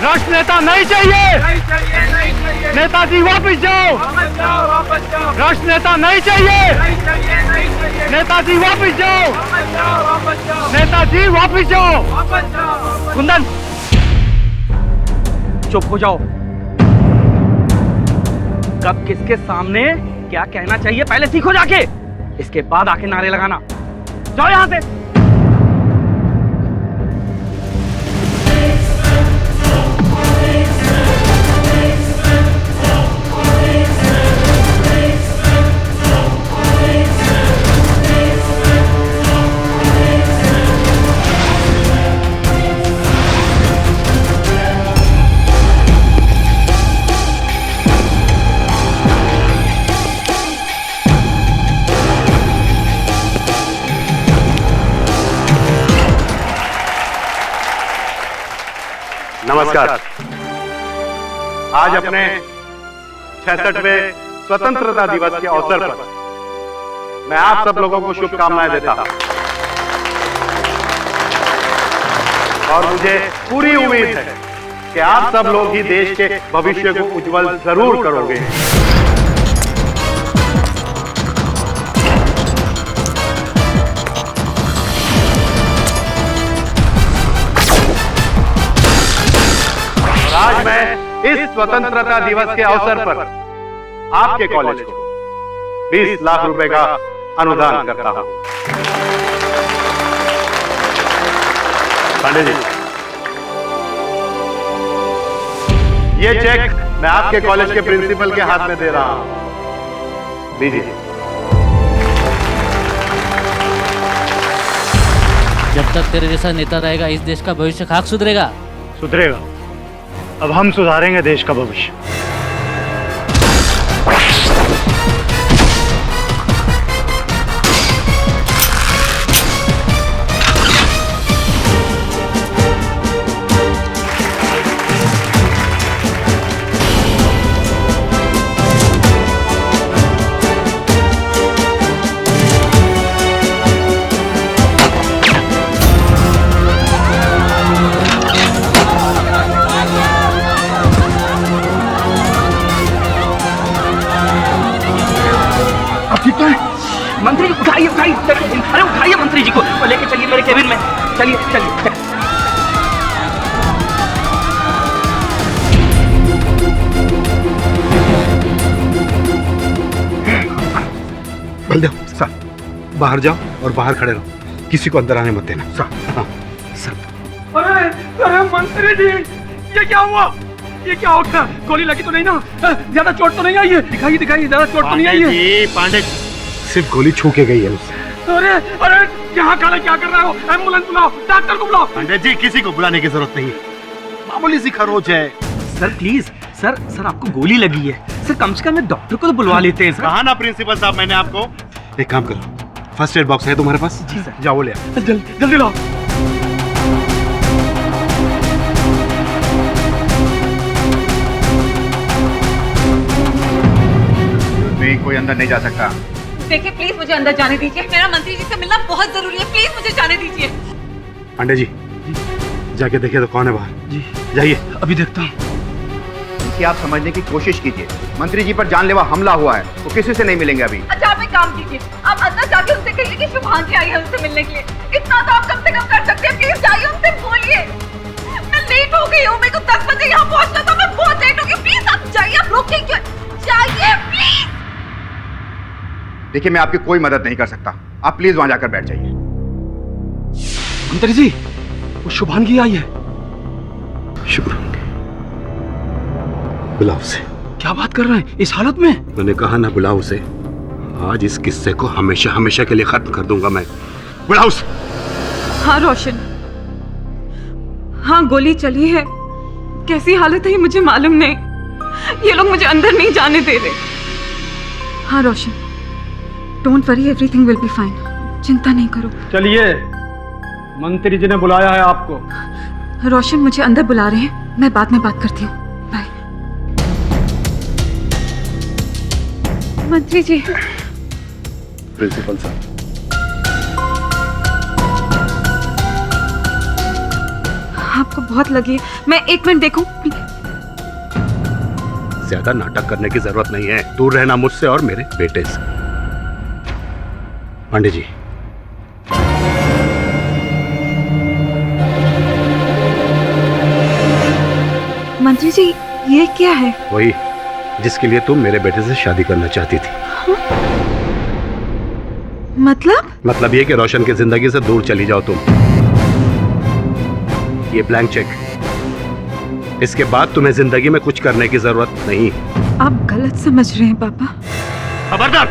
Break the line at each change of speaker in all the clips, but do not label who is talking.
राष्ट्र नेता नहीं चाहिए,
नहीं चाहिए, नहीं चाहिए,
नेताजी वापस जाओ,
वापस जाओ, वापस जाओ,
राष्ट्र नेता नहीं चाहिए,
नहीं चाहिए, नहीं चाहिए,
नेताजी वापस जाओ,
वापस जाओ, वापस जाओ,
नेताजी वापस जाओ।
वापस जाओ।
कुंदन चुप हो जाओ। कब किसके सामने क्या कहना चाहिए पहले सीखो जाके, इसके बाद आके नारे लगाना। जाओ यहां से।
नमस्कार। आज अपने 66वें स्वतंत्रता दिवस के अवसर पर मैं आप सब लोगों को शुभकामनाएं देता हूं और मुझे पूरी उम्मीद है कि आप सब लोग ही देश के भविष्य को उज्जवल जरूर करोगे। आज मैं इस स्वतंत्रता दिवस के अवसर पर आपके कॉलेज को 20 लाख रुपए का अनुदान करता हूं। पांडे जी, ये चेक मैं आपके कॉलेज के प्रिंसिपल के हाथ में दे रहा हूं। लीजिए।
जब तक तेरे जैसा नेता रहेगा इस देश का भविष्य खाक सुधरेगा।
सुधरेगा। अब हम सुधारेंगे देश का भविष्य।
मंत्री उठाइए उठाइए, अरे उठाइए मंत्री जी को लेके चलिए मेरे केबिन में। चलिए चलिए।
बलदेव सर, बाहर जाओ और बाहर खड़े रहो, किसी को अंदर आने मत देना। सर। हाँ सर।
अरे मंत्री जी, ये क्या हुआ? ये क्या हो गया? गोली लगी तो नहीं ना? ज्यादा चोट तो नहीं आई है? दिखाइए दिखाइए, ज्यादा चोट तो नहीं आई है?
पांडे, सिर्फ गोली छू के गई है उससे।
अरे अरे, यहाँ खड़े क्या कर रहे हो? एम्बुलेंस बुलाओ, डॉक्टर को बुलाओ।
पांडे जी, किसी को बुलाने की जरूरत नहीं, मामूली सी खरोच है।
सर प्लीज, सर आपको गोली लगी है। सर कम से कम एक डॉक्टर को तो बुलवा लेते हैं।
कहा ना प्रिंसिपल साहब मैंने आपको। एक काम करो, फर्स्ट एड बॉक्स है तुम्हारे पास?
जी सर।
जाओ ले आओ।
जल्दी लाओ।
कोई अंदर नहीं जा सकता।
देखिए प्लीज मुझे अंदर जाने दीजिए, मेरा मंत्री जी से मिलना बहुत जरूरी है, प्लीज मुझे जाने दीजिए।
पांडे जी, जाके देखिए तो कौन है बाहर।
जी
जाइए।
अभी देखता हूँ।
कि आप समझने की कोशिश कीजिए, मंत्री जी पर जानलेवा हमला हुआ है, वो किसी से नहीं मिलेंगे अभी।
अच्छा आप एक काम कीजिए, आप अंदर जाके उनसे कहिए कि शुभांगी आई है उनसे मिलने के लिए। इतना तो आप कम से कम कर सकते हैं, प्लीज जाइए उनसे बोलिए। मैं लेट हो गई हूँ, मेरे को 10 बजे यहाँ पहुँचना था, मैं बहुत लेट हो गई। प्लीज आप जाइए, आप रोकिए क्यों? जाइए प्लीज।
देखिए मैं आपकी कोई मदद नहीं कर सकता, आप प्लीज वहां जाकर बैठ जाइए।
मंत्री जी, वो शुभांगी आई है।
शुभांगी? बुलाओ उसे।
क्या बात कर रहे हैं इस हालत में?
मैंने कहा ना बुलाओ उसे। आज इस किस्से को हमेशा हमेशा के लिए खत्म कर दूंगा मैं। बुलाओ उसे।
हाँ रोशन, हाँ गोली चली है, कैसी हालत है ये मुझे मालूम नहीं। ये लोग मुझे अंदर नहीं जाने दे रहे। हाँ Roshan, don't worry, everything will be fine, चिंता नहीं करो।
चलिए, मंत्री जी ने बुलाया है आपको।
रोशन मुझे अंदर बुला रहे हैं, मैं बाद में बात करती हूँ। बाय। मंत्री जी।
प्रिंसिपल साहब,
आप आपको बहुत लगी है। मैं 1 मिनट देखूं?
ज्यादा नाटक करने की जरूरत नहीं है। दूर रहना मुझसे और मेरे बेटे से। पांडे जी,
मंत्री जी, ये क्या है?
वही जिसके लिए तुम मेरे बेटे से शादी करना चाहती थी।
मतलब
ये कि रोशन की जिंदगी से दूर चली जाओ तुम। ये ब्लैंक चेक, इसके बाद तुम्हें जिंदगी में कुछ करने की जरूरत नहीं।
आप गलत समझ रहे हैं पापा।
खबरदार,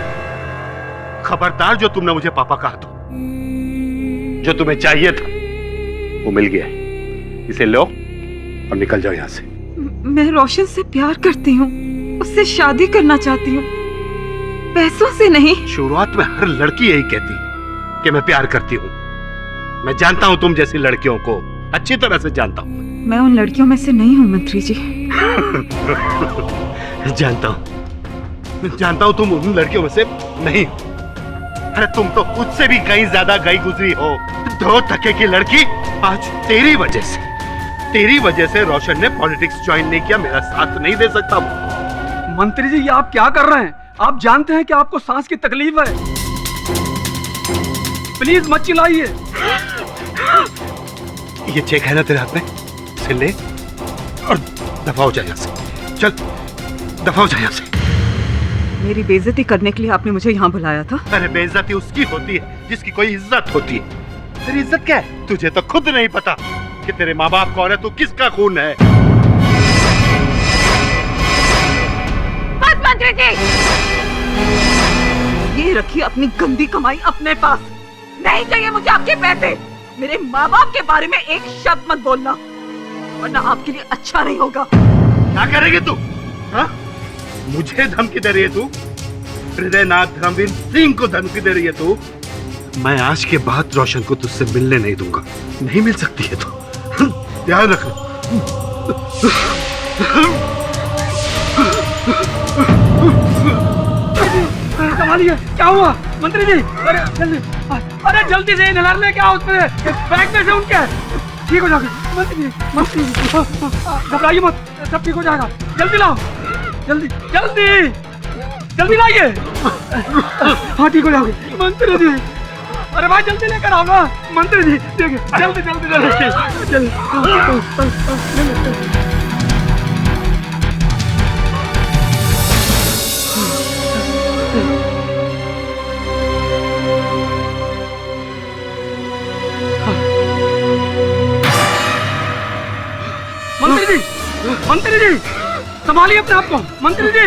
खबरदार, जो तुमने मुझे पापा कहा तो जो तुम्हें चाहिए था वो मिल गया। इसे लो और निकल जाओ यहां से।
मैं रोशन से प्यार करती हूँ, उससे शादी करना चाहती हूँ, पैसों से नहीं।
शुरुआत में हर लड़की यही कहती है कि मैं प्यार करती हूँ। मैं जानता हूँ तुम जैसी लड़कियों को, अच्छी तरह से जानता हूँ।
मैं उन लड़कियों में से नहीं हूँ मंत्री जी।
जानता हूँ तुम उन लड़कियों में से नहीं हो। अरे तुम तो उससे भी कहीं ज्यादा गई गुजरी हो। 2 टके की लड़की। आज तेरी वजह से रोशन ने पॉलिटिक्स ज्वाइन नहीं किया, मेरा साथ नहीं दे सकता।
मंत्री जी, ये आप क्या कर रहे हैं? आप जानते हैं कि आपको सांस की तकलीफ है। प्लीज मत चिल्लाइए।
ये चेक है ना तेरे हाथ में, इसे ले और दफा हो जाए यहाँ से। चल दफा हो जाए यहाँ से।
मेरी बेइज्जती करने के लिए आपने मुझे यहाँ बुलाया था?
अरे बेइज्जती उसकी होती है जिसकी कोई इज्जत होती है। तेरी इज्जत क्या है? तुझे तो खुद नहीं पता कि तेरे माँ बाप कौन है, तू किसका खून है।
बस मंत्री जी, ये रखिए अपनी गंदी कमाई अपने पास। नहीं चाहिए मुझे आपके पैसे। मेरे माँ बाप के बारे में एक शब्द मत बोलना, वरना आपके लिए अच्छा नहीं होगा।
क्या करेगी तू? हाँ? मुझे धमकी दे रही है तू? हृदयनाथ धर्मवीर सिंह को धमकी दे रही है तू? मैं आज के बाद रोशन को तुझसे मिलने नहीं दूंगा। नहीं मिल सकती है तो ध्यान रख।
संभालिए, क्या हुआ मंत्री जी? अरे जल्दी से नहर ले, क्या उसमें बैग में से उनके ठीक हो जाएगा। मंत्री जी घबराइए मत, सब ठीक हो जाएगा। जल्दी लाओ, जल्दी लाइए। हाँ ठीक हो जाओगे मंत्री जी। अरे भाई जल्दी लेकर आओ ना मंत्री जी। देखिए जल्दी। मंत्री जी संभालिए अपने आप को। मंत्री जी।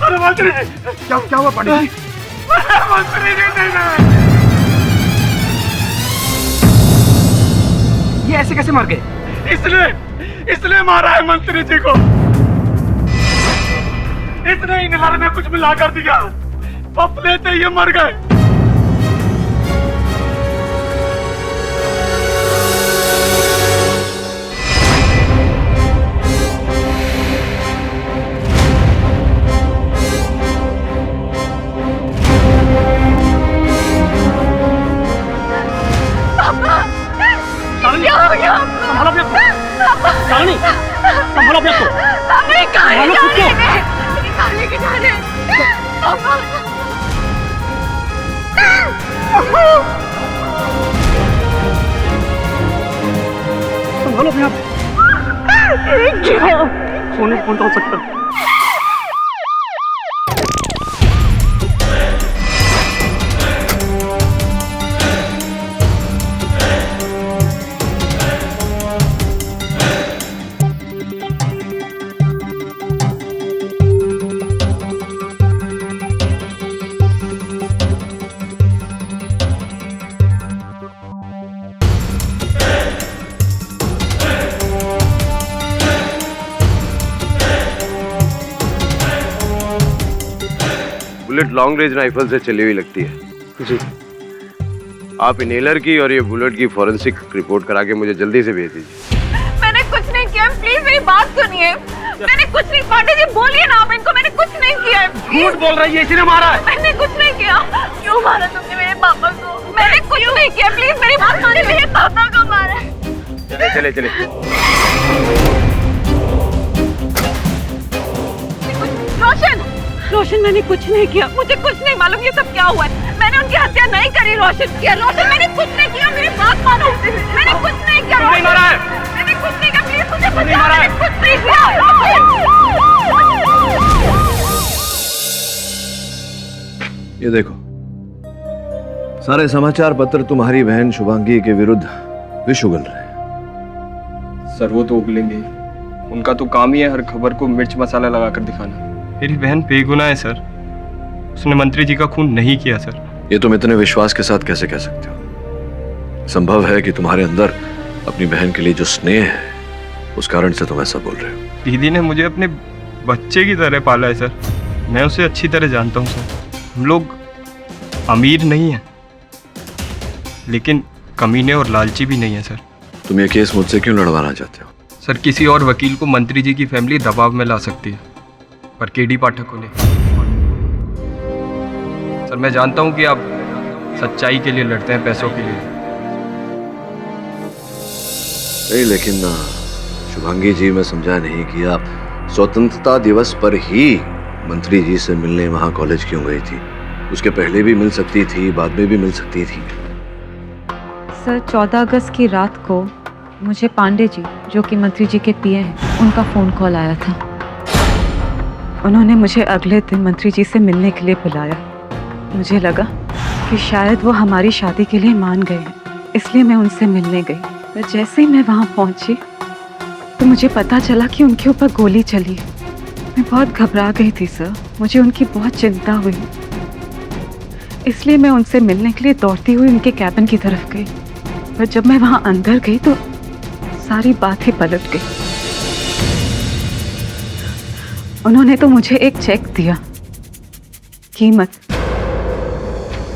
अरे मंत्री जी,
क्या हुआ पांडे जी?
मंत्री जी नहीं।
ये ऐसे कैसे मर गए?
इसलिए मारा है मंत्री जी को। इसने ही नहर में कुछ मिला कर दिया, पप लेते ये मर गए। संभालो अपने को। संभालो अपने आप। सोने कौन हो सकता है?
बुलेट लॉन्ग रेंज राइफल से चली हुई लगती है।
जी।
आप इनहेलर की और ये बुलेट की फॉरेंसिक रिपोर्ट करा के मुझे जल्दी से भेज दीजिए।
मैंने कुछ नहीं किया, प्लीज मेरी बात सुनिए। मैंने कुछ नहीं, पांडे जी बोलिए ना आप इनको, मैंने कुछ नहीं किया है।
झूठ बोल रही है, इसी ने मारा है।
मैंने कुछ नहीं किया। क्यों मारा तुमने मेरे पापा को? मैंने कुछ नहीं किया, प्लीज मेरी बात मानिए। मेरे पापा को मारा।
चले चले
रोशन, मैंने कुछ नहीं किया, मुझे कुछ नहीं मालूम ये सब क्या हुआ है। मैंने उनकी हत्या नहीं करी रोशन। मैंने कुछ नहीं किया, मेरी बात मानो। मैंने कुछ नहीं किया।
नहीं मारा है।
मैंने कुछ नहीं किया, प्लीज मुझे बचाओ।
मारा है।
मैंने कुछ नहीं किया।
ये देखो, सारे समाचार पत्र तुम्हारी बहन शुभांगी के विरुद्ध विष उगल रहे हैं।
सर वो तो उगलेंगे, उनका तो काम ही है हर खबर को मिर्च मसाला लगाकर दिखाना। मेरी बहन बेगुनाह है सर, उसने मंत्री जी का खून नहीं किया सर।
ये तुम इतने विश्वास के साथ कैसे कह सकते हो? संभव है कि तुम्हारे अंदर अपनी बहन के लिए जो स्नेह है उस कारण से तुम ऐसा बोल रहे हो।
दीदी ने मुझे अपने बच्चे की तरह पाला है सर, मैं उसे अच्छी तरह जानता हूँ सर। हम लोग अमीर नहीं हैं, लेकिन कमीने और लालची भी नहीं है सर।
तुम ये केस मुझसे क्यों लड़वाना चाहते हो?
सर किसी और वकील को मंत्री जी की फैमिली दबाव में ला सकती है, पर केडी पाठक को नहीं। सर मैं जानता हूं कि आप सच्चाई के लिए लड़ते हैं, पैसों के लिए
नहीं, लेकिन शुभांगी जी, मैं समझा नहीं कि आप स्वतंत्रता दिवस पर ही मंत्री जी से मिलने वहां कॉलेज क्यों गई थी? उसके पहले भी मिल सकती थी, बाद में भी मिल सकती थी।
सर 14 अगस्त की रात को मुझे पांडे जी, जो कि मंत्री जी के पीए हैं, उनका फ़ोन कॉल आया था। उन्होंने मुझे अगले दिन मंत्री जी से मिलने के लिए बुलाया। मुझे लगा कि शायद वो हमारी शादी के लिए मान गए हैं, इसलिए मैं उनसे मिलने गई। पर जैसे ही मैं वहाँ पहुँची तो मुझे पता चला कि उनके ऊपर गोली चली। मैं बहुत घबरा गई थी सर, मुझे उनकी बहुत चिंता हुई, इसलिए मैं उनसे मिलने के लिए दौड़ती हुई उनके कैबिन की तरफ गई। पर जब मैं वहाँ अंदर गई तो सारी बात ही पलट गई। उन्होंने तो मुझे एक चेक दिया, कीमत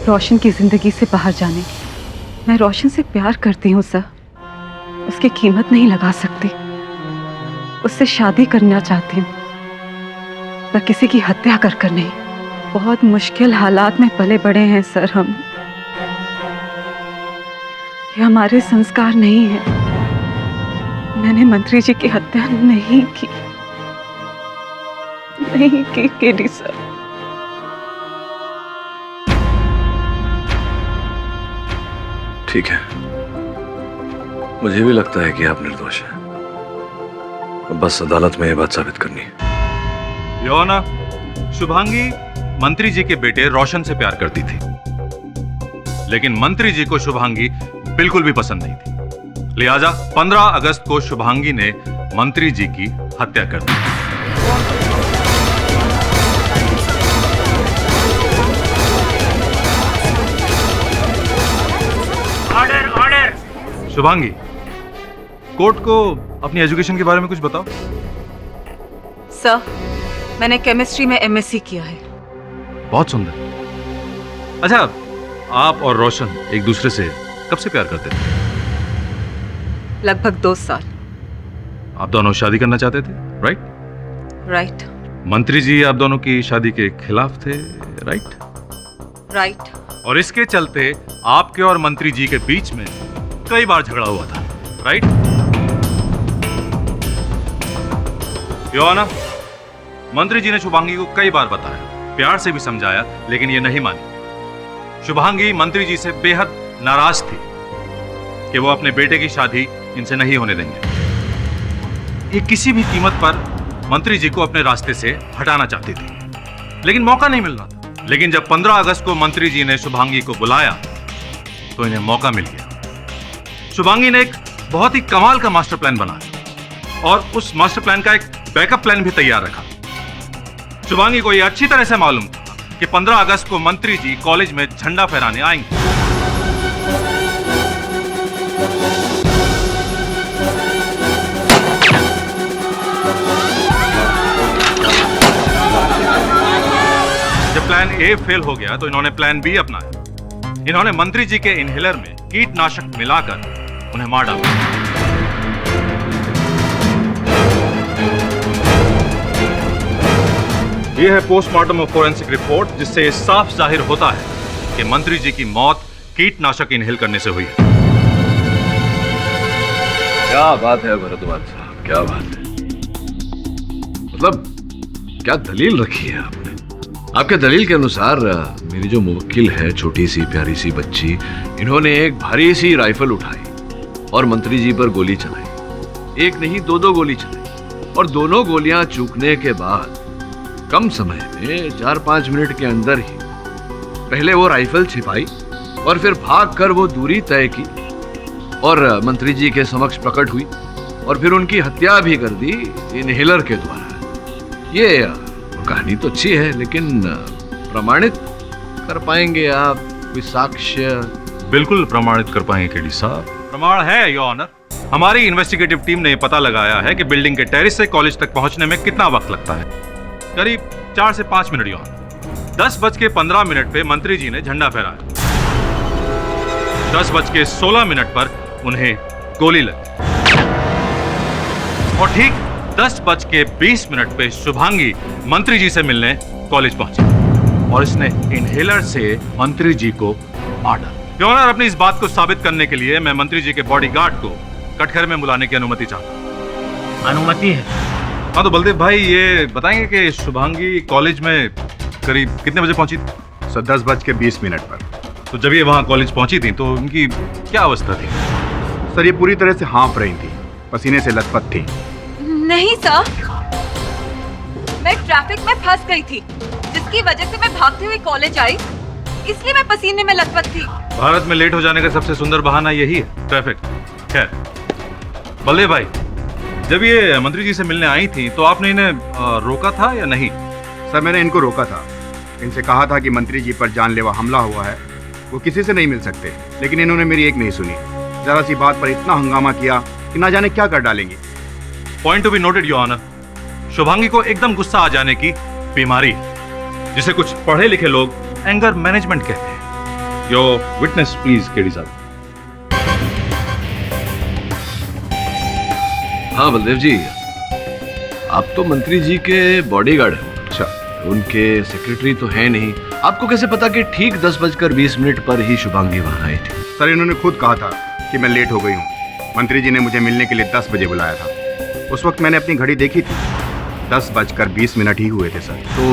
रोशन की जिंदगी से बाहर जाने की। मैं रोशन से प्यार करती हूँ सर, उसकी कीमत नहीं लगा सकती। उससे शादी करना चाहती हूँ, पर किसी की हत्या कर नहीं। बहुत मुश्किल हालात में पले बड़े हैं सर हम। ये हमारे संस्कार नहीं है। मैंने मंत्री जी की हत्या नहीं की केडी सर।
ठीक है, मुझे भी लगता है कि आप निर्दोष हैं। अब बस अदालत में ये बात साबित करनी है।
योना, शुभांगी मंत्री जी के बेटे रोशन से प्यार करती थी, लेकिन मंत्री जी को शुभांगी बिल्कुल भी पसंद नहीं थी। लिहाजा 15 अगस्त को शुभांगी ने मंत्री जी की हत्या कर दी।
Order order.
शुभांगी, कोर्ट को अपनी एजुकेशन के बारे में कुछ बताओ।
सर, मैंने केमिस्ट्री में एमएससी किया है।
बहुत सुंदर। अच्छा, आप और रोशन एक दूसरे से कब से प्यार करते थे?
लगभग 2 साल।
आप दोनों शादी करना चाहते थे, राइट?
राइट।
मंत्री जी आप दोनों की शादी के खिलाफ थे, राइट?
राइट।
और इसके चलते आपके और मंत्री जी के बीच में कई बार झगड़ा हुआ था, राइट? योना, मंत्री जी ने शुभांगी को कई बार बताया, प्यार से भी समझाया, लेकिन ये नहीं मानी। शुभांगी मंत्री जी से बेहद नाराज थी कि वो अपने बेटे की शादी इनसे नहीं होने देंगे। ये किसी भी कीमत पर मंत्री जी को अपने रास्ते से हटाना चाहती थी, लेकिन मौका नहीं मिल रहा था। लेकिन जब 15 अगस्त को मंत्री जी ने शुभांगी को बुलाया तो इन्हें मौका मिल गया। शुभांगी ने एक बहुत ही कमाल का मास्टर प्लान बनाया और उस मास्टर प्लान का एक बैकअप प्लान भी तैयार रखा। शुभांगी को यह अच्छी तरह से मालूम था कि 15 अगस्त को मंत्री जी कॉलेज में झंडा फहराने आएंगे। जब प्लान ए फेल हो गया तो इन्होंने प्लान बी अपनाया।
इन्होंने मंत्री जी के इनहेलर में कीटनाशक मिलाकर उन्हें मार डाला। यह है पोस्टमार्टम और फोरेंसिक रिपोर्ट, जिससे ये साफ जाहिर होता है कि मंत्री जी की मौत कीटनाशक इनहेल करने से हुई है।
क्या बात है भरद्वाज साहब, क्या बात है। मतलब क्या दलील रखी है आपने? आपके दलील के अनुसार मेरी जो मुवक्किल है, छोटी सी प्यारी सी बच्ची, इन्होंने एक भारी सी राइफल उठाई और मंत्री जी पर गोली चलाई। एक नहीं, दो गोली चलाई, और दोनों गोलियां चूकने के बाद कम समय में 4-5 मिनट के अंदर ही पहले वो राइफल छिपाई और फिर भागकर वो दूरी तय की और मंत्री जी के समक्ष प्रकट हुई और फिर उनकी हत्या भी कर दी इनहेलर के द्वारा। ये कहानी तो अच्छी है, लेकिन प्रमाणित कर पाएंगे आप? कोई साक्ष्य?
बिल्कुल प्रमाणित कर पाएंगे केडी साहब। प्रमाण है योर ऑनर। हमारी इन्वेस्टिगेटिव टीम ने पता लगाया है कि बिल्डिंग के टेरेस से कॉलेज तक पहुंचने में कितना वक्त लगता है। करीब 4 से 5 मिनट योर ऑनर। 10:15 पे मंत्री जी ने झंडा फहराया। 10:16 पर उन्हें गोली लगी और ठीक 10:20 पे शुभांगी मंत्री जी से मिलने कॉलेज पहुंची और इसने इनहेलर से मंत्री जी को मार डाला। योर ऑनर, अपनी इस बात को साबित करने के लिए मैं मंत्री जी के बॉडीगार्ड को कटघरे में बुलाने की अनुमति चाहता हूं।
अनुमति है?
हाँ तो बलदेव भाई, ये बताएंगे कि शुभांगी कॉलेज में करीब कितने बजे पहुंची थी?
सर 10:20 पर।
तो जब ये वहां कॉलेज पहुंची थी तो उनकी क्या अवस्था थी?
सर ये पूरी तरह से हाँफ रही थी, पसीने से लथपथ थी।
नहीं सर, मैं ट्रैफिक में फंस गई थी, जिसकी वजह से मैं भागते हुए कॉलेज आई, इसलिए मैं पसीने में लथपथ थी।
भारत में लेट हो जाने का सबसे सुंदर बहाना यही है, ट्रैफिक। खैर बलदेव भाई, जब ये मंत्री जी से मिलने आई थी तो आपने इन्हें रोका था या नहीं?
सर मैंने इनको रोका था, इनसे कहा था कि मंत्री जी पर जानलेवा हमला हुआ है, वो किसी से नहीं मिल सकते, लेकिन इन्होंने मेरी एक नहीं सुनी। जरा सी बात पर इतना हंगामा किया कि ना जाने क्या कर डालेंगे।
Point to be noted your honour, Shubhangi को एकदम गुस्सा आ जाने की बीमारी है, जिसे कुछ पढ़े लिखे लोग एंगर मैनेजमेंट कहते हैं। योर विटनेस प्लीज केडी साहब।
हाँ बलदेव जी, आप तो मंत्री जी के बॉडीगार्ड हैं।
अच्छा,
उनके सेक्रेटरी तो है नहीं। आपको कैसे पता कि ठीक 10:20 पर ही शुभांगी वहां आई थी?
सर इन्होंने खुद कहा था कि मैं लेट हो गई हूँ। मंत्री जी ने मुझे मिलने के लिए 10 बजे बुलाया था। उस वक्त मैंने अपनी घड़ी देखी थी, 10:20 ही हुए थे सर।
तो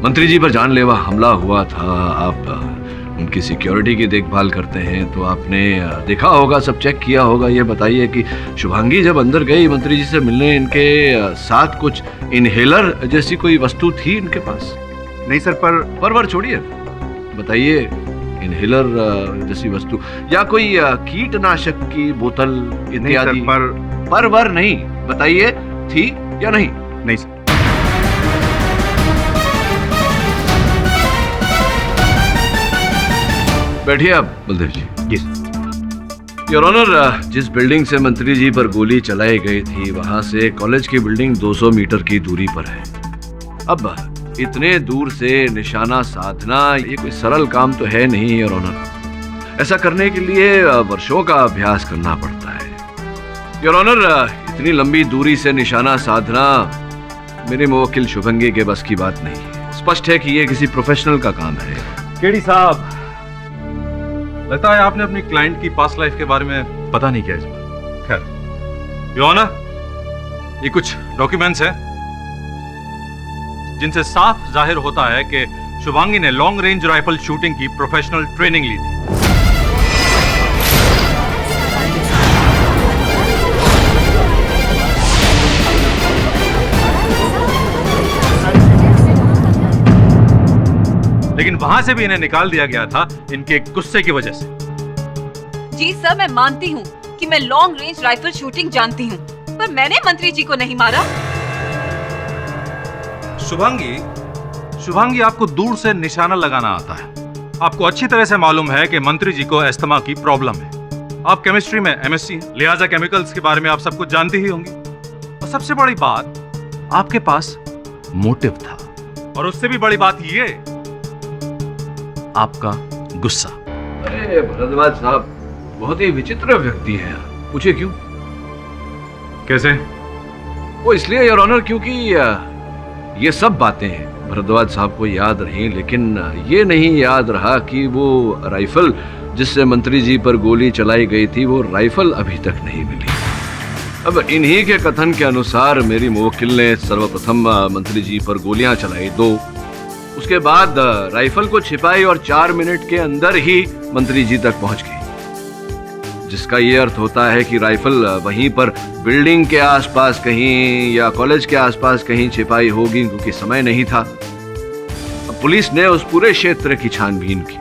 मंत्री जी पर जानलेवा हमला हुआ था, आप उनकी सिक्योरिटी की देखभाल करते हैं, तो आपने देखा होगा, सब चेक किया होगा। ये बताइए कि शुभांगी जब अंदर गई मंत्री जी से मिलने, इनके साथ कुछ इनहेलर जैसी कोई वस्तु थी इनके पास?
नहीं सर,
पर छोड़िए, बताइए इनहेलर जैसी वस्तु या कोई कीटनाशक की बोतल इत्यादि? पर नहीं, बताइए थी या नहीं?
नहीं सर।
बैठिए आप बलदेव जी।
जी
योर ऑनर, जिस बिल्डिंग से मंत्री जी पर गोली चलाई गई थी वहां से कॉलेज की बिल्डिंग 200 मीटर की दूरी पर है। अब इतने दूर से निशाना साधना ये कोई सरल काम तो है नहीं योर ऑनर। ऐसा करने के लिए वर्षों का अभ्यास करना पड़ता है। योर ऑनर, इतनी लंबी दूरी से निशाना साधना मेरे मुवक्किल शुभांगी के बस की बात नहीं है। स्पष्ट है कि ये किसी प्रोफेशनल का काम है।
केडी साहब, लगता है आपने अपनी क्लाइंट की पास्ट लाइफ के बारे में पता नहीं किया इस बार। खैर योर ऑनर, ये कुछ डॉक्यूमेंट्स हैं जिनसे साफ जाहिर होता है कि शुभांगी ने लॉन्ग रेंज राइफल शूटिंग की प्रोफेशनल ट्रेनिंग ली थी। लेकिन वहां से भी इन्हें निकाल दिया गया था इनके गुस्से की वजह से।
जी सर, मैं मानती हूँ कि मैं लॉन्ग रेंज राइफल शूटिंग जानती हूँ, पर मैंने मंत्री जी को नहीं मारा।
शुभांगी आपको दूर से निशाना लगाना आता है। आपको अच्छी तरह से मालूम है कि मंत्री जी को अस्थमा की प्रॉब्लम है। आप केमिस्ट्री में एमएससी हैं, लिहाजा केमिकल्स के बारे में आप सब कुछ जानती ही होंगी। और सबसे बड़ी बात, आपके पास मोटिव था, और उससे भी बड़ी बात ये, आपका गुस्सा।
अरे भरद्वाज साहब बहुत ही विचित्र व्यक्ति हैं। पूछे क्यों?
कैसे?
वो इसलिए योर ऑनर क्योंकि ये सब बातें भरद्वाज साहब को याद रही, लेकिन ये नहीं याद रहा कि वो राइफल जिससे मंत्री जी पर गोली चलाई गई थी, वो राइफल अभी तक नहीं मिली। अब इन्हीं के कथन के अनुसार मेरी मुवक्किल ने सर्वप्रथम मंत्री जी पर गोलियां चलाई 2, उसके बाद राइफल को छिपाई और 4 मिनट के अंदर ही मंत्री जी तक पहुंच गई, जिसका ये अर्थ होता है कि राइफल वहीं पर बिल्डिंग के आसपास कहीं या कॉलेज के आसपास कहीं छिपाई होगी, क्योंकि समय नहीं था। अब पुलिस ने उस पूरे क्षेत्र की छानबीन की,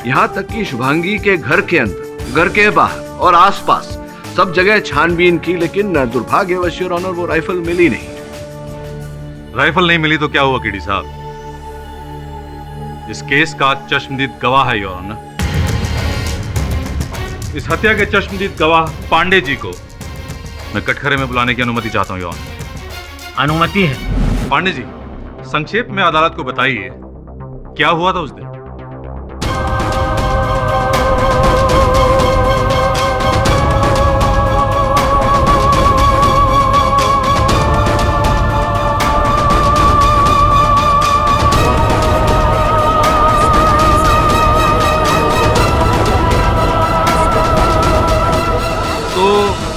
यहाँ तक कि शुभांगी के घर के अंदर, घर के बाहर और आसपास सब जगह छानबीन की, लेकिन दुर्भाग्यवश योर ऑनर वो राइफल मिली नहीं।
राइफल नहीं मिली तो क्या हुआ केडी साहब? इस केस का चश्मदीद गवाह है योर ऑनर। इस हत्या के चश्मदीद गवाह पांडे जी को मैं कटघरे में बुलाने की अनुमति चाहता हूं योर ऑनर।
अनुमति है।
पांडे जी, संक्षेप में अदालत को बताइए क्या हुआ था उस दिन।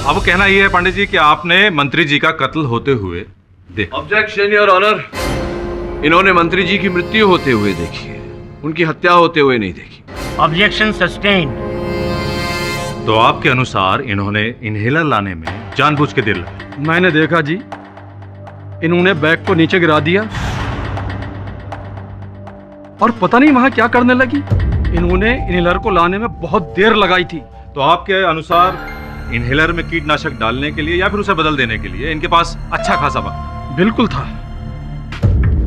अब कहना यह है पांडे जी कि आपने मंत्री जी का कत्ल होते हुए देखा।
ऑब्जेक्शन योर ऑनर, इन्होंने मंत्री जी की मृत्यु होते हुए देखी है, उनकी हत्या होते हुए नहीं देखी।
Objection sustained.
तो आपके अनुसार इन्होंने इनहेलर लाने में जानबूझ के देर लगाई?
मैंने देखा जी, इन्होंने बैग को नीचे गिरा दिया और पता नहीं वहां क्या करने लगी। इन्होंने इनहेलर को लाने में बहुत देर लगाई थी।
तो आपके अनुसार इनहेलर में कीटनाशक डालने के लिए या फिर उसे बदल देने के लिए इनके पास अच्छा खासा वक्त?
बिल्कुल था।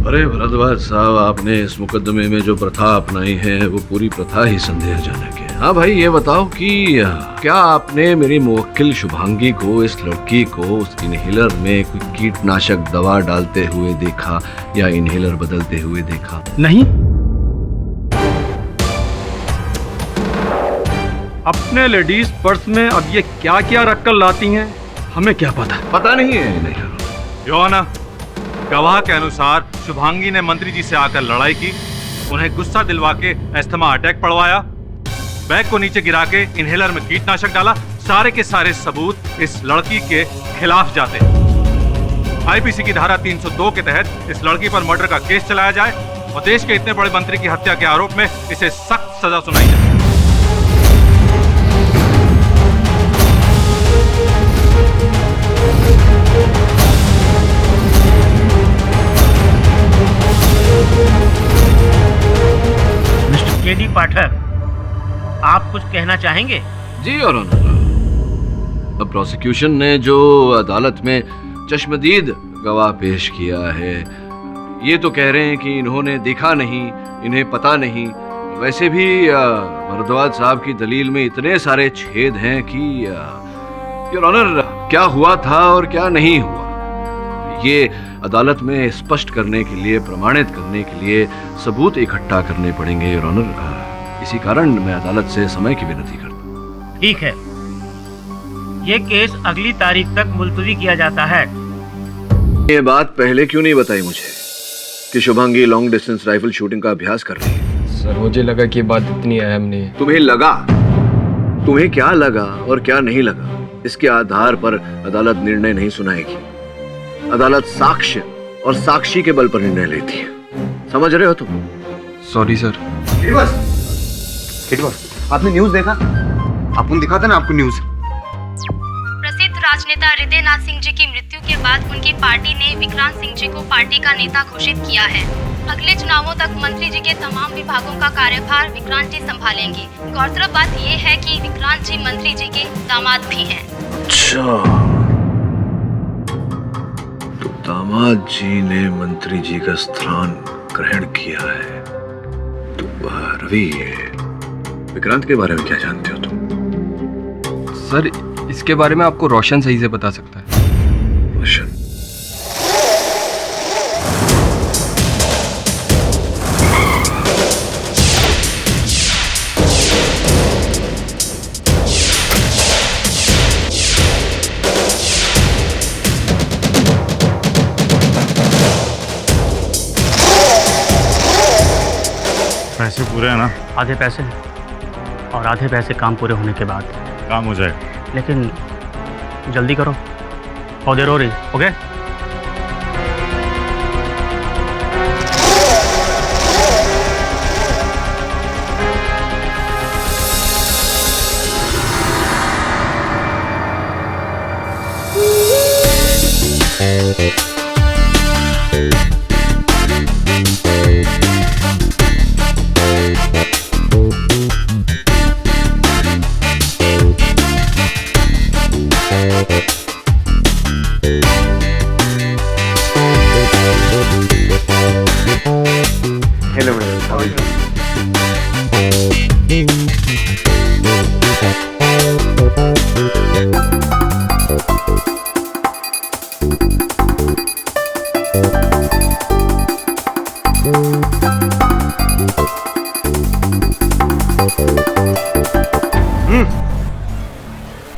अरे भरद्वाज साहब, आपने इस मुकदमे में जो प्रथा अपनाई है वो पूरी प्रथा ही संदेहजनक है। हाँ भाई, ये बताओ कि क्या आपने मेरी मुवक्किल शुभांगी को, इस लड़की को, उस इनहेलर में कोई कीटनाशक दवा डालते हुए देखा या इनहेलर बदलते हुए देखा?
नहीं। अपने लेडीज पर्स में अब ये क्या क्या रखकर लाती हैं, हमें क्या पता?
पता नहीं है इन्हें।
योर ऑनर, गवाह के अनुसार शुभांगी ने मंत्री जी से आकर लड़ाई की, उन्हें गुस्सा दिलवा के अस्थमा अटैक पड़वाया, बैग को नीचे गिरा के इनहेलर में कीटनाशक डाला। सारे के सारे सबूत इस लड़की के खिलाफ जाते हैं। आईपीसी की धारा 302 के तहत इस लड़की पर मर्डर का केस चलाया जाए और देश के इतने बड़े मंत्री की हत्या के आरोप में इसे सख्त सजा सुनाई जाए।
मिस्टर केडी पाठक, आप कुछ कहना चाहेंगे?
जी योर ऑनर, अब प्रोसिक्यूशन ने जो अदालत में चश्मदीद गवाह पेश किया है, ये तो कह रहे हैं कि इन्होंने देखा नहीं, इन्हें पता नहीं। वैसे भी भरद्वाज साहब की दलील में इतने सारे छेद हैं कि योर ऑनर, क्या हुआ था और क्या नहीं हुआ, ये अदालत में स्पष्ट करने के लिए, प्रमाणित करने के लिए सबूत इकट्ठा करने पड़ेंगे योर ऑनर। इसी कारण मैं अदालत से समय की विनती करता हूँ।
ठीक है, ये केस अगली तारीख तक मुलतवी किया जाता है।
ये बात पहले क्यों नहीं बताई मुझे कि Shubhangi long distance rifle shooting का अभ्यास कर रही है?
सर, मुझे लगा कि बात इतनी अहम नहीं है।
तुम्हें लगा? तुम्हें क्या लगा और क्या नहीं लगा, इसके आधार पर अदालत निर्णय नहीं सुनाएगी। अदालत साक्ष्य और साक्षी के बल पर निर्णय लेती है। समझ रहे हो तुम?
Sorry sir.
आपने न्यूज़ देखा? आपको दिखा था ना आपको न्यूज़।
प्रसिद्ध राजनेता हृदय नाथ सिंह जी की मृत्यु के बाद उनकी पार्टी ने विक्रांत सिंह जी को पार्टी का नेता घोषित किया है। अगले चुनावों तक मंत्री जी के तमाम विभागों का कार्यभार विक्रांत जी संभालेंगे। गौरतलब बात ये है कि विक्रांत जी मंत्री जी के दामाद भी हैं।
अच्छा, तो दामाद जी ने मंत्री जी का स्थान ग्रहण किया है। तो रवि, विक्रांत के बारे में क्या जानते हो तुम?
सर, इसके बारे में आपको रोशन सही से बता सकता है।
रोशन?
पूरे है ना?
आधे पैसे और आधे पैसे काम पूरे होने के बाद
काम हो जाएगा।
लेकिन जल्दी करो, बहुत देर हो रही। Okay
hello madam.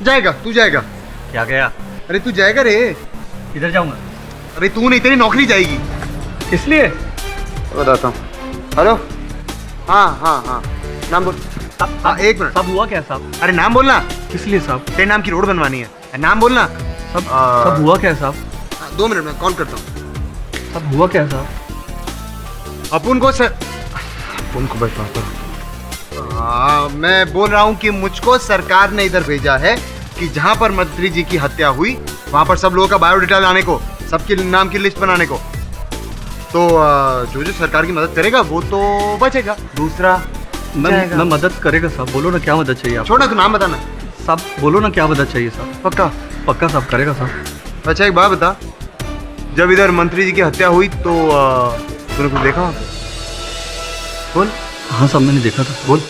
जाएगा, तू जाएगा।
क्या गया?
अरे तू जाएगा रे।
किधर जाऊंगा?
अरे तू नहीं, तेरी नौकरी जाएगी।
इसलिए
बताता हूँ। हेलो। हाँ हाँ हाँ, नाम बोल। हाँ, एक मिनट।
सब हुआ क्या साहब?
अरे नाम बोलना।
किस लिए साहब?
तेरे नाम की रोड बनवानी है, नाम बोलना।
सब हुआ क्या साहब?
2 मिनट में कॉल करता हूँ।
सब हुआ क्या साहब?
अपुन को बैठवाता हूँ। मैं बोल रहा हूँ कि मुझको सरकार ने इधर भेजा है कि जहाँ पर मंत्री जी की हत्या हुई वहाँ पर सब लोगों का बायोडाटा लाने को, सबके नाम की लिस्ट बनाने को। तो जो जो सरकार की मदद करेगा वो तो बचेगा, दूसरा
मैं मदद करेगा साहब। बोलो ना क्या मदद चाहिए आपको?
छोड़ना, तू नाम बताना
साहब। बोलो ना क्या मदद चाहिए साहब?
पक्का?
पक्का साहब, करेगा साहब।
अच्छा एक बात बता, जब इधर मंत्री जी की हत्या हुई तो तूने कुछ देखा? बोल।
हाँ साहब, मैंने देखा था।
बोल।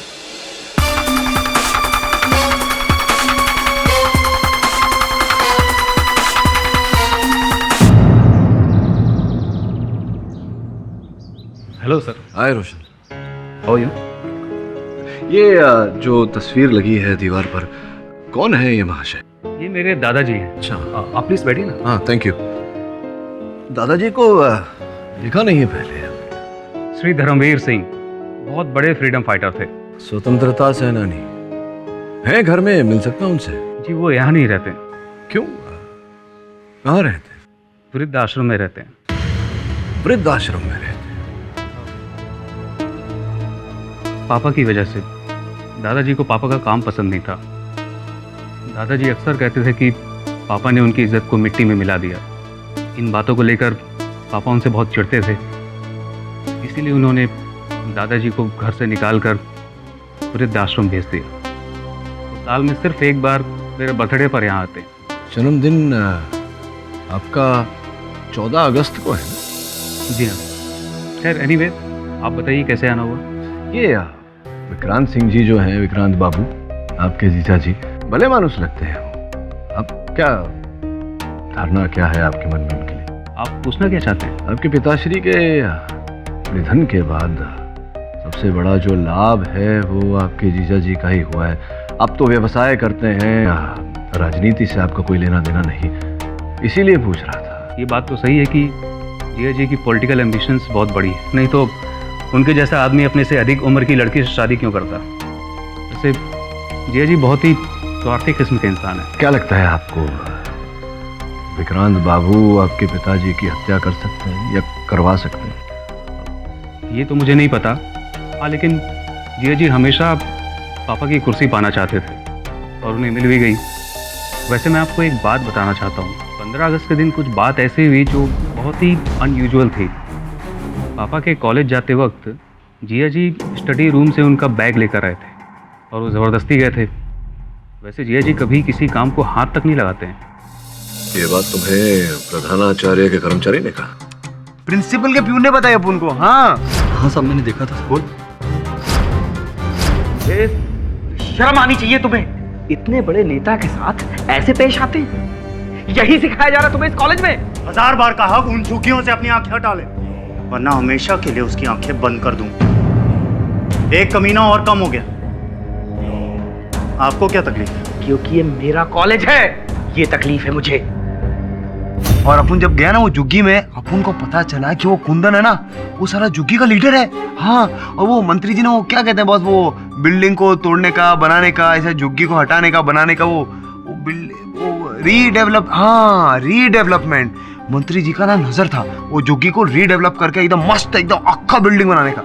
Hello sir.
Hi Roshan.
How are you?
ये जो तस्वीर लगी है दीवार पर, कौन है ये महाशय?
ये मेरे दादाजी हैं।
अच्छा।
आप प्लीज बैठिए ना।
हाँ, थैंक यू। दादाजी को देखा नहीं है पहले।
श्री धर्मवीर सिंह बहुत बड़े फ्रीडम फाइटर थे।
स्वतंत्रता सेनानी है। घर में मिल सकता हूँ उनसे?
जी वो यहाँ नहीं रहते।
क्यों? कहाँ रहते?
वृद्ध आश्रम में रहते हैं।
वृद्ध आश्रम में रहते?
पापा की वजह से। दादाजी को पापा का काम पसंद नहीं था। दादाजी अक्सर कहते थे कि पापा ने उनकी इज्जत को मिट्टी में मिला दिया। इन बातों को लेकर पापा उनसे बहुत चिढ़ते थे। इसीलिए उन्होंने दादाजी को घर से निकालकर वृद्ध आश्रम भेज दिया। साल में सिर्फ एक बार मेरे बर्थडे पर यहाँ आते।
जन्मदिन आपका 14 अगस्त को है?
जी हाँ। खैर एनीवे, आप बताइए कैसे आना हुआ?
ये विक्रांत सिंह जी जो हैं, विक्रांत बाबू, आपके जीजा जी, भले मानुस लगते हैं। अब क्या धारणा क्या है आपके मन में उनके लिए?
आप पूछना क्या चाहते हैं?
आपके पिताश्री के निधन के बाद सबसे बड़ा जो लाभ है वो आपके जीजा जी का ही हुआ है। आप तो व्यवसाय करते हैं, राजनीति से आपका कोई लेना देना नहीं, इसीलिए पूछ रहा था।
ये बात तो सही है कि जीजा जी की पॉलिटिकल एम्बिशंस बहुत बड़ी है, नहीं तो उनके जैसा आदमी अपने से अधिक उम्र की लड़की से शादी क्यों करता? वैसे जीजा जी बहुत ही स्वार्थी किस्म के इंसान है।
क्या लगता है आपको, विक्रांत बाबू आपके पिताजी की हत्या कर सकते हैं या करवा सकते हैं?
ये तो मुझे नहीं पता। हाँ, लेकिन जीजा जी हमेशा पापा की कुर्सी पाना चाहते थे और उन्हें मिल भी गई। वैसे मैं आपको एक बात बताना चाहता हूँ। 15 अगस्त के दिन कुछ बात ऐसी हुई जो बहुत ही अनयूजुअल थी। पापा के कॉलेज जाते वक्त जिया जी स्टडी रूम से उनका बैग लेकर आए थे और वो ज़बरदस्ती गए थे। वैसे जिया जी कभी किसी काम को हाथ तक नहीं लगाते हैं।
ये बात तुम्हें प्रधानाचार्य के कर्मचारी ने कहा?
प्रिंसिपल के प्यून ने बताया अपन को। हाँ
हाँ सब मैंने देखा था।
बोल।
शर्म आनी चाहिए तुम्हें। इतने बड़े नेता के साथ ऐसे पेश आते हैं? यही सिखाया जा रहा तुम्हें इस कॉलेज में?
1000 बार कहा उन झुर्रियों से अपनी आंखें हटा ले, वरना हमेशा के लिए उसकी आंखें बंद कर दूं। एक कमीना और कम हो गया। आपको क्या तकलीफ है?
क्योंकि ये मेरा कॉलेज है, ये तकलीफ है मुझे।
और अपन जब गया ना वो जुग्गी में, अपन को पता चला कि वो कुंदन है ना, वो सारा जुग्गी का लीडर है। हाँ, और वो मंत्री जी ने वो क्या कहते हैं बॉस, वो बिल्डिंग को तोड़ने का, बनाने का, ऐसा जुग्गी को हटाने का, बनाने का, वो रीडेवलपमेंट मंत्री जी का ना नजर था, वो जुग्गी को रीडेवलप करके एकदम मस्त, एकदम अक्खा बिल्डिंग बनाने का।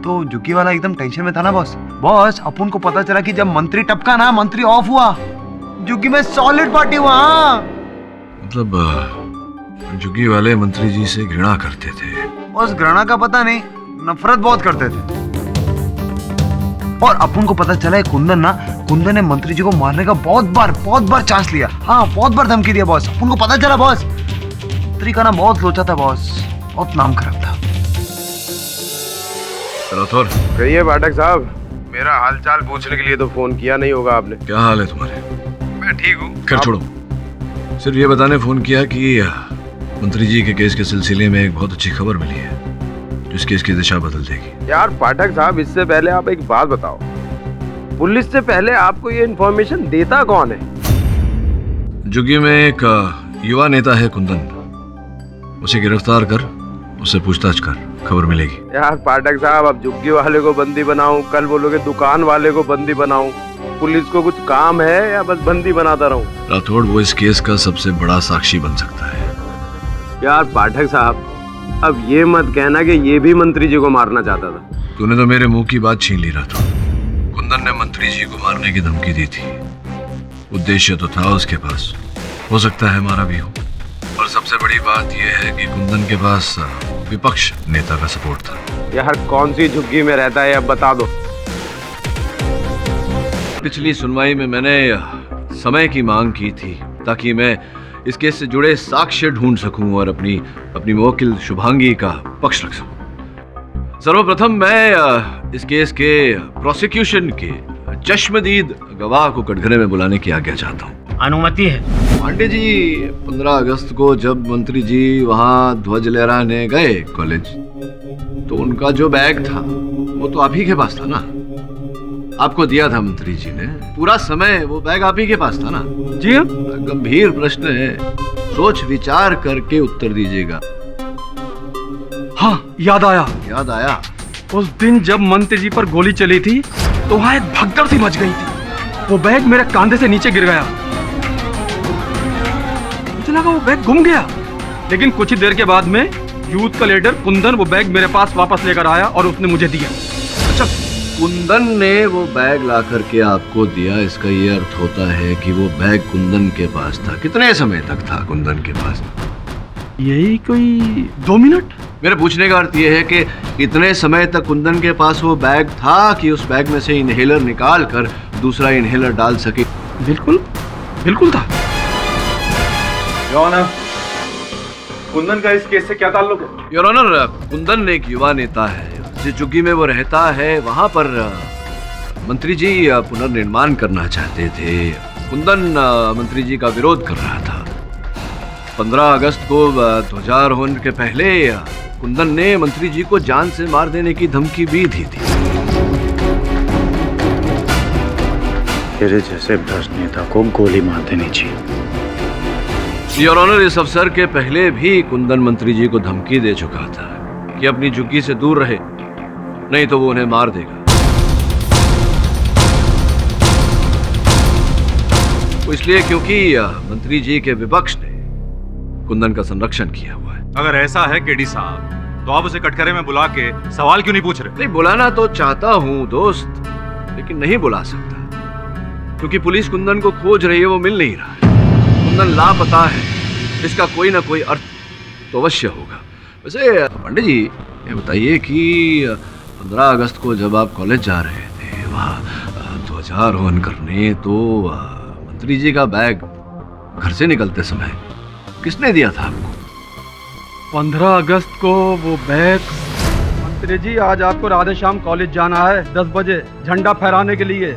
तो जुग्गी वाला एकदम टेंशन में था ना बॉस। अपन को पता चला कि जब मंत्री टपका ना, मंत्री ऑफ हुआ, जुग्गी में सॉलिड पार्टी हुआ।
मतलब जुग्गी वाले मंत्री जी से घृणा करते थे।
बस घृणा का पता नहीं, नफरत बहुत करते थे। और अपन को पता चला कुंदन ने मंत्री जी को मारने का बहुत बार चांस लिया। हाँ, बहुत बार धमकी दिया बॉस। अपन को पता चला बॉस, मंत्री का ना बहुत लोचा था बॉस, बहुत नाम खराब था।
राठौर,
कहिए पाठक साहब, मेरा हालचाल पूछने के लिए तो फोन किया नहीं होगा आपने।
क्या हाल है तुम्हारे?
मैं ठीक हूँ।
खैर छोड़ो, सिर्फ ये बताने फोन किया कि मंत्री जी के केस के सिलसिले में एक बहुत अच्छी खबर मिली है जो इस केस की दिशा बदल देगी।
यार पाठक साहब, इससे पहले आप एक बात बताओ, पुलिस से पहले आपको ये इन्फॉर्मेशन देता कौन है?
जुग्गी में एक युवा नेता है कुंदन, उसे गिरफ्तार कर, उससे पूछताछ कर, खबर मिलेगी।
यार पाठक साहब, अब जुग्गी वाले को बंदी बनाऊं, कल बोलोगे दुकान वाले को बंदी बनाऊं, पुलिस को कुछ काम है या बस बंदी बनाता रहूं?
राठौड़, वो इस केस का सबसे बड़ा साक्षी बन सकता है।
यार पाठक साहब, अब ये मत कहना कि ये भी मंत्री जी को मारना चाहता था।
तूने तो मेरे मुंह की बात छीन ली राठौड़। कुंदन ने मंत्री जी को मारने की धमकी दी थी, उद्देश्य तो था उसके पास, हो सकता है मारा भी हो। और सबसे बड़ी बात यह है कि कुंदन के पास विपक्ष नेता का सपोर्ट था।
यार कौन सी झुग्गी में रहता है, अब बता दो।
पिछली सुनवाई में मैंने समय की मांग की थी ताकि मैं इस केस से जुड़े साक्ष्य ढूंढ सकूं और अपनी मुवक्किल शुभांगी का पक्ष रख सकूं। सर्वप्रथम मैं इस केस के प्रोसिक्यूशन के चश्मदीद गवाह को कटघरे में बुलाने की आज्ञा चाहता हूं।
अनुमति है।
पांडे जी, 15 अगस्त को जब मंत्री जी वहां ध्वज लहराने गए कॉलेज, तो उनका जो बैग था वो तो आप ही के पास था ना? आपको दिया था मंत्री जी ने, पूरा समय वो बैग आप ही के पास था ना?
जी हाँ।
गंभीर प्रश्न है, सोच विचार करके उत्तर दीजिएगा।
हाँ, याद आया। उस दिन जब मंत्री जी पर गोली चली थी तो वहां एक भगदड़ सी मच गई थी। वो बैग मेरे कंधे से नीचे गिर गया, मुझे लगा वो बैग गुम गया, लेकिन कुछ ही देर के बाद में यूथ का लीडर कुंदन वो बैग मेरे पास वापस लेकर आया और उसने मुझे दिया।
अच्छा, कुंदन ने वो बैग ला करके आपको दिया, इसका ये अर्थ होता है कि वो बैग कुंदन के पास था। कितने समय तक था कुंदन के पास?
यही कोई 2 मिनट।
मेरे पूछने का अर्थ ये है कि इतने समय तक कुंदन के पास वो बैग था कि उस बैग में से इनहेलर निकाल कर दूसरा इनहेलर डाल सके।
बिल्कुल था।
कुंदन का इस केस से क्या ताल्लुक है?
योर ऑनर, कुंदन एक युवा नेता है, जिस झुग्गी में वो रहता है वहां पर मंत्री जी पुनर्निर्माण करना चाहते थे। कुंदन मंत्री जी का विरोध कर रहा था। 15 अगस्त को ध्वजारोहण के पहले कुंदन ने मंत्री जी को जान से मार देने की धमकी भी दी थी।
तेरे जैसे भ्रष्ट नेता को गोली मार देनी चाहिए।
योर ऑनर, इस अवसर के पहले भी कुंदन मंत्री जी को धमकी दे चुका था कि अपनी झुग्गी से दूर रहे, नहीं तो वो उन्हें मार देगा। वो इसलिए क्योंकि मंत्री जी के विपक्ष ने कुंदन का संरक्षण किया हुआ है।
अगर ऐसा है केडी साहब, तो आप उसे कटघरे में बुला के सवाल क्यों नहीं पूछ रहे?
नहीं, बुलाना तो चाहता हूं दोस्त, लेकिन नहीं बुला सकता क्योंकि पुलिस कुंदन को खोज रही है, वो मिल नहीं रहा है। कुंदन लापता है, इसका कोई ना कोई अर्थ तो अवश्य होगा। वैसे पांडे जी, ये बताइए कि 15 अगस्त को जब आप कॉलेज जा रहे थे वहाँ ध्वजारोहण करने, तो मंत्री जी का बैग घर से निकलते समय किसने दिया था आपको?
15 अगस्त को वो बैग, मंत्री जी आज आपको राधे श्याम कॉलेज जाना है 10 बजे झंडा फहराने के लिए,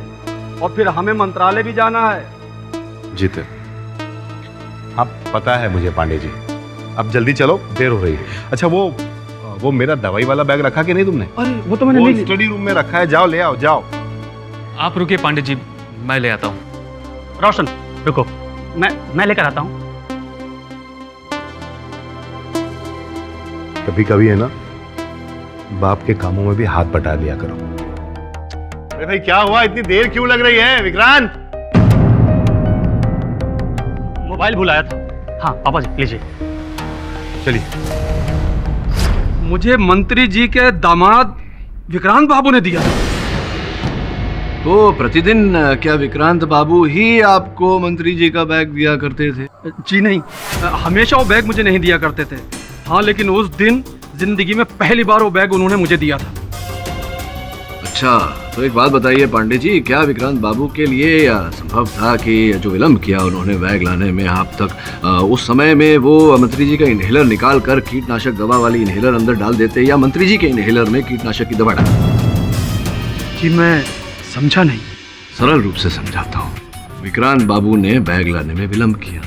और फिर हमें मंत्रालय भी जाना है।
जीते, अब पता है मुझे पांडे जी, अब जल्दी चलो, देर हो रही है। अच्छा, वो मेरा दवाई वाला बैग रखा कि नहीं तुमने?
अरे वो तो मैंने नहीं,
स्टडी रूम में रखा है, जाओ ले आओ, जाओ।
आप रुकिए पांडे जी, मैं ले आता हूँ।
रोशन रुको, मैं लेकर आता हूँ।
कभी कभी है ना, बाप के कामों में भी हाथ बटा लिया करो।
अरे भाई क्या हुआ, इतनी देर क्यों लग रही है विक्रांत?
मोबाइल भुलाया था। हाँ पापा जी लीजिए।
चलिए।
मुझे मंत्री जी के दामाद विक्रांत बाबू ने दिया।
तो प्रतिदिन क्या विक्रांत बाबू ही आपको मंत्री जी का बैग दिया करते थे?
जी नहीं, हमेशा वो बैग मुझे नहीं दिया करते थे। हाँ लेकिन उस दिन जिंदगी में पहली बार वो बैग उन्होंने मुझे दिया था।
अच्छा, तो एक बात बताइए पांडे जी, क्या विक्रांत बाबू के लिए संभव था कि जो विलम्ब किया उन्होंने बैग लाने में आप तक, उस समय में वो मंत्री जी का इनहेलर निकाल कर कीटनाशक दवा वाली इनहेलर अंदर डाल देते, या मंत्री जी के इनहेलर में कीटनाशक की दवा डाल?
जी मैं समझा नहीं।
सरल रूप से समझाता हूँ। विक्रांत बाबू ने बैग लाने में विलम्ब किया,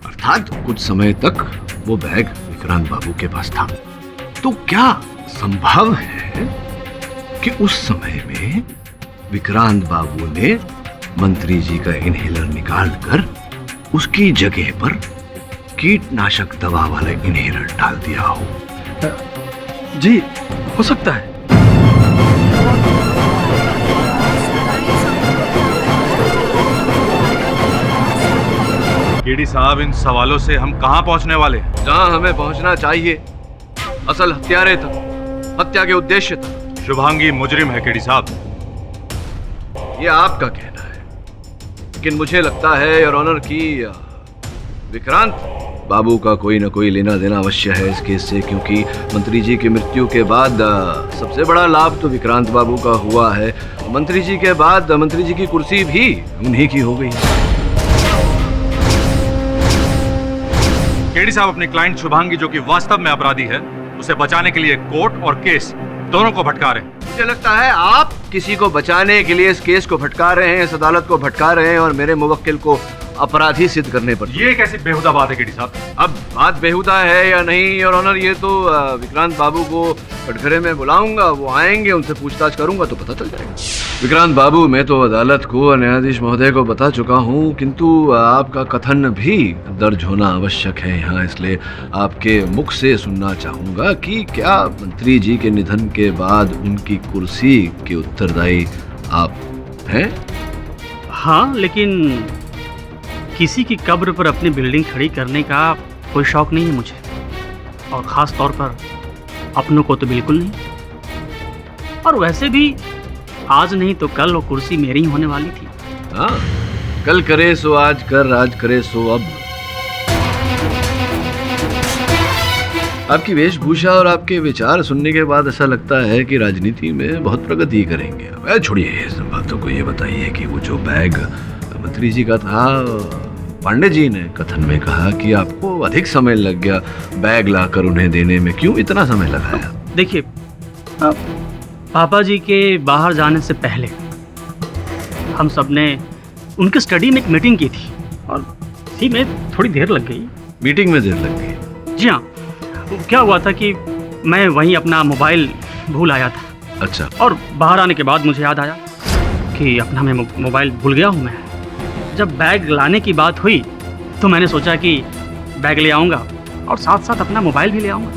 अर्थात कुछ समय तक वो बैग विक्रांत बाबू के पास था। तो क्या संभव है कि उस समय में विक्रांत बाबू ने मंत्री जी का इनहेलर निकालकर उसकी जगह पर कीटनाशक दवा वाला इनहेलर डाल दिया हो?
जी हो सकता है।
केडी साहब, इन सवालों से हम कहां पहुंचने वाले हैं?
जहां हमें पहुंचना चाहिए, असल हत्यारे तक, हत्या के उद्देश्य तक।
शुभांगी मुजरिम है केडी साहब।
ये आपका कहना है, लेकिन मुझे लगता है योर ऑनर की विक्रांत बाबू का कोई ना कोई लेना देना अवश्य है इस केस से, क्योंकि मंत्री जी की मृत्यु के बाद सबसे बड़ा लाभ तो विक्रांत बाबू का हुआ है। मंत्री जी के बाद मंत्री जी की कुर्सी भी उन्हीं की हो गई।
केडी साहब अपने क्लाइंट शुभांगी, जो कि वास्तव में अपराधी है, उसे बचाने के लिए कोर्ट और केस दोनों को भटका रहे हैं।
मुझे लगता है आप किसी को बचाने के लिए इस केस को भटका रहे हैं, इस अदालत को भटका रहे हैं और मेरे मुवक्किल को अपराधी सिद्ध करने पर।
ये कैसी बेहुदा बात है केडी साहब?
अब बात बेहुदा है या नहीं योर ऑनर, ये तो विक्रांत बाबू को कटघरे में बुलाऊंगा, वो आएंगे, उनसे पूछताछ करूंगा तो पता चल जाएगा। विक्रांत बाबू, मैं तो अदालत को, न्यायाधीश महोदय को बता चुका हूँ, किंतु आपका कथन भी दर्ज होना आवश्यक है यहाँ, इसलिए आपके मुख से सुनना चाहूंगा कि क्या मंत्री जी के निधन के बाद उनकी कुर्सी के उत्तरदायी आप हैं?
हाँ, लेकिन किसी की कब्र पर अपनी बिल्डिंग खड़ी करने का कोई शौक नहीं है मुझे, और ख़ास तौर पर अपनों को तो बिल्कुल नहीं। और वैसे भी आज नहीं तो कल वो कुर्सी मेरी ही होने वाली थी।
हाँ, कल करे सो आज कर, आज करे सो अब। आपकी वेशभूषा और आपके विचार सुनने के बाद ऐसा लगता है कि राजनीति में बहुत प्रगति करेंगे। वह छोड़िए इस बातों को, ये बताइए कि वो जो बैग मंत्री जी का था, पांडे जी ने कथन में कहा कि आपको अधिक समय लग गया बैग लाकर उन्हें देने में, क्यों इतना समय लगाया?
देखिए, पापा जी के बाहर जाने से पहले हम सब ने उनके स्टडी में एक मीटिंग की थी, और इसी में थोड़ी देर लग गई।
मीटिंग में देर लग गई?
जी हाँ। क्या हुआ था कि मैं वहीं अपना मोबाइल भूल आया था।
अच्छा।
और बाहर आने के बाद मुझे याद आया कि अपना मैं मोबाइल भूल गया हूँ मैं। जब बैग लाने की बात हुई तो मैंने सोचा कि बैग ले आऊँगा और साथ साथ अपना मोबाइल भी ले आऊँगा।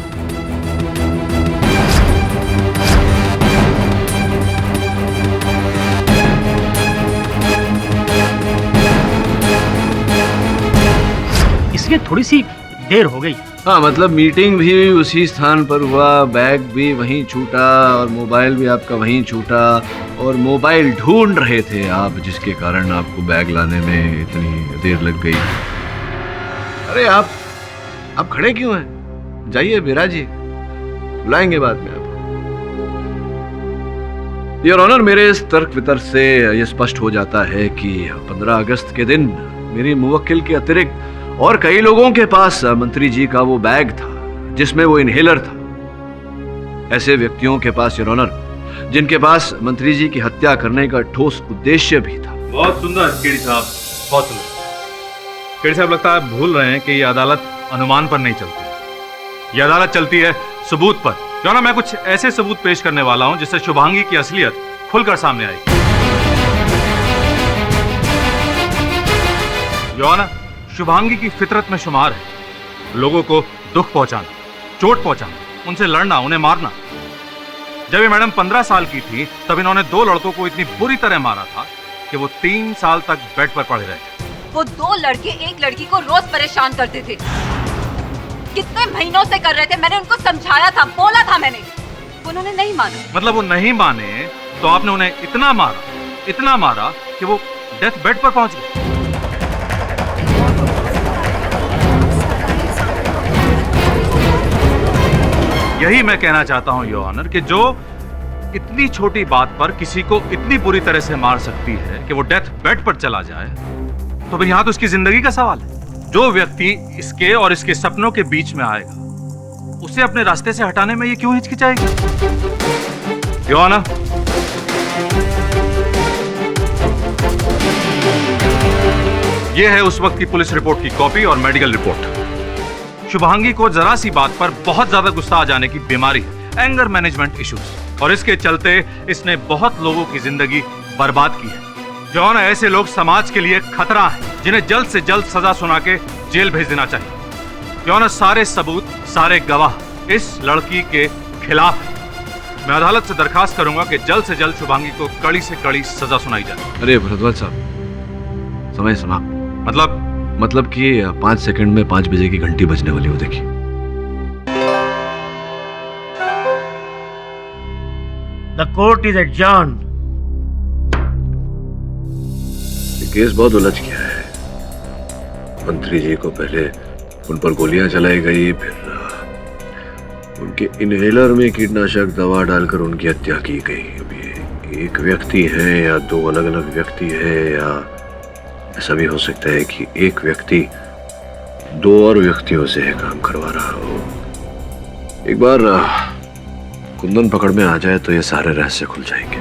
इसलिए थोड़ी सी देर हो गई।
हाँ, मतलब मीटिंग भी उसी स्थान पर हुआ, बैग भी वहीं छूटा और मोबाइल भी आपका वहीं छूटा, और मोबाइल ढूंढ रहे थे आप, जिसके कारण आपको बैग लाने में इतनी देर लग गई। अरे आप खड़े क्यों हैं? जाइए बिराजिए, बुलाएंगे बाद में आपको। योर ऑनर, मेरे इस तर्क वितर्क से यह स्पष्ट हो जाता है कि 15 अगस्त के दिन मेरी मुवक्किल के अतिरिक्त और कई लोगों के पास मंत्री जी का वो बैग था जिसमें वो इनहेलर था। ऐसे व्यक्तियों के पास योर ऑनर, जिनके पास मंत्री जी की हत्या करने का ठोस उद्देश्य भी था।
बहुत सुंदर केडी साहब, बहुत सुंदर। केडी साहब, लगता है भूल रहे हैं कि ये अदालत अनुमान पर नहीं चलती, ये अदालत चलती है सबूत पर। योर ऑनर, मैं कुछ ऐसे सबूत पेश करने वाला हूं जिससे शुभांगी की असलियत खुलकर सामने आएगी। योर ऑनर, शुभांगी की फितरत में शुमार है लोगों को दुख पहुंचाना, चोट पहुंचाना, उनसे लड़ना, उन्हें मारना। जब ये मैडम 15 साल की थी तब इन्होंने 2 लड़कों को इतनी बुरी तरह मारा था कि वो 3 साल तक बेड पर पड़े रहे।
वो 2 लड़के एक लड़की को रोज परेशान करते थे, कितने महीनों से कर रहे थे। मैंने उनको समझाया था, बोला था मैंने, उन्होंने नहीं माना।
मतलब वो नहीं माने तो आपने उन्हें इतना मारा कि वो डेथ बेड पर पहुंच गए। यही मैं कहना चाहता हूं योर ऑनर कि जो इतनी छोटी बात पर किसी को इतनी बुरी तरह से मार सकती है कि वो डेथ बेड पर चला जाए, तो फिर यहां तो उसकी जिंदगी का सवाल है। जो व्यक्ति इसके और इसके सपनों के बीच में आएगा उसे अपने रास्ते से हटाने में ये क्यों हिचकिचाएगी? योर ऑनर, ये है उस वक्त की पुलिस रिपोर्ट की कॉपी और मेडिकल रिपोर्ट। शुभांगी को जरा सी बात पर बहुत ज्यादा गुस्सा आ जाने की बीमारी है, एंगर मैनेजमेंट इश्यूज, और इसके चलते इसने बहुत लोगों की जिंदगी बर्बाद की है। जो ना ऐसे लोग समाज के लिए खतरा हैं, जिन्हें जल्द से जल्द सजा सुना के जेल भेज देना चाहिए। जो ना सारे सबूत, सारे गवाह इस लड़की के खिलाफ है। मैं अदालत से दरखास्त करूंगा कि जल्द से जल्द शुभांगी को कड़ी से कड़ी सजा सुनाई जाए।
अरे भरद्वाज साहब, समय समाप्त। मतलब कि 5 सेकंड में 5 बजे की घंटी बजने वाली हो, देखिए।
The court is adjourned.
ये केस बहुत उलझ गया है। मंत्री जी को पहले उन पर गोलियां चलाई गई, फिर उनके इनहेलर में कीटनाशक दवा डालकर उनकी हत्या की गई। अब ये एक व्यक्ति है या 2 अलग अलग व्यक्ति है, या ऐसा भी हो सकता है कि एक व्यक्ति 2 और व्यक्तियों से काम करवा रहा हो। एक बार कुंदन पकड़ में आ जाए तो ये सारे रहस्य खुल जाएंगे।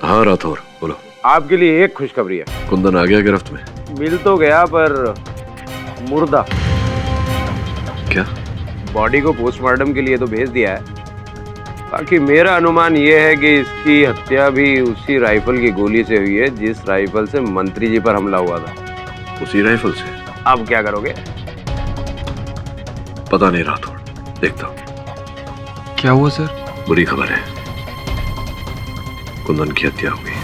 हाँ राठौर, बोलो।
आपके लिए एक खुशखबरी है।
कुंदन आ गया गिरफ्त में?
मिल तो गया पर मुर्दा।
क्या?
बॉडी को पोस्टमार्टम के लिए तो भेज दिया है। बाकी मेरा अनुमान यह है कि इसकी हत्या भी उसी राइफल की गोली से हुई है जिस राइफल से मंत्री जी पर हमला हुआ था।
उसी राइफल से?
अब क्या करोगे?
पता नहीं राठौर, देखता हूँ।
क्या हुआ सर?
बुरी खबर है, कुंदन की हत्या हुई।